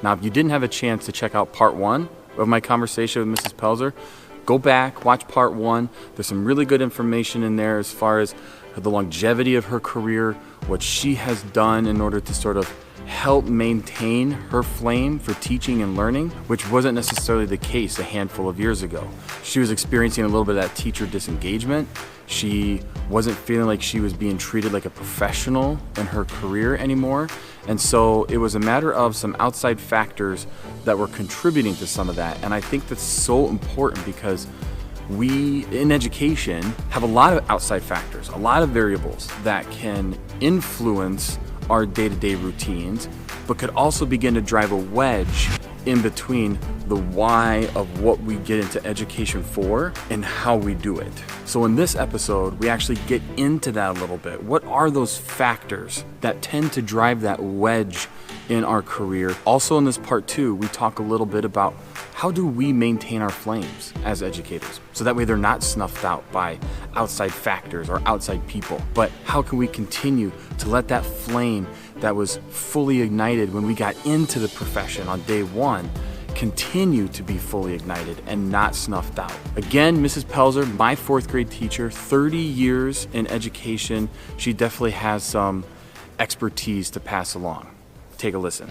Now, if you didn't have a chance to check out part 1 of my conversation with Mrs. Pelzer, go back, watch part 1. There's some really good information in there as far as the longevity of her career, what she has done in order to sort of help maintain her flame for teaching and learning, which wasn't necessarily the case a handful of years ago. She was experiencing a little bit of that teacher disengagement. She wasn't feeling like she was being treated like a professional in her career anymore. And so it was a matter of some outside factors that were contributing to some of that. And I think that's so important because we, in education, have a lot of outside factors, a lot of variables that can influence our day-to-day routines, but could also begin to drive a wedge in between the why of what we get into education for and how we do it. So in this episode, we actually get into that a little bit. What are those factors that tend to drive that wedge in our career? Also in this part 2, we talk a little bit about how do we maintain our flames as educators so that way they're not snuffed out by outside factors or outside people, but how can we continue to let that flame that was fully ignited when we got into the profession on day 1 continue to be fully ignited and not snuffed out. Again, Mrs. Pelzer, my 4th grade teacher, 30 years in education. She definitely has some expertise to pass along. Take a listen.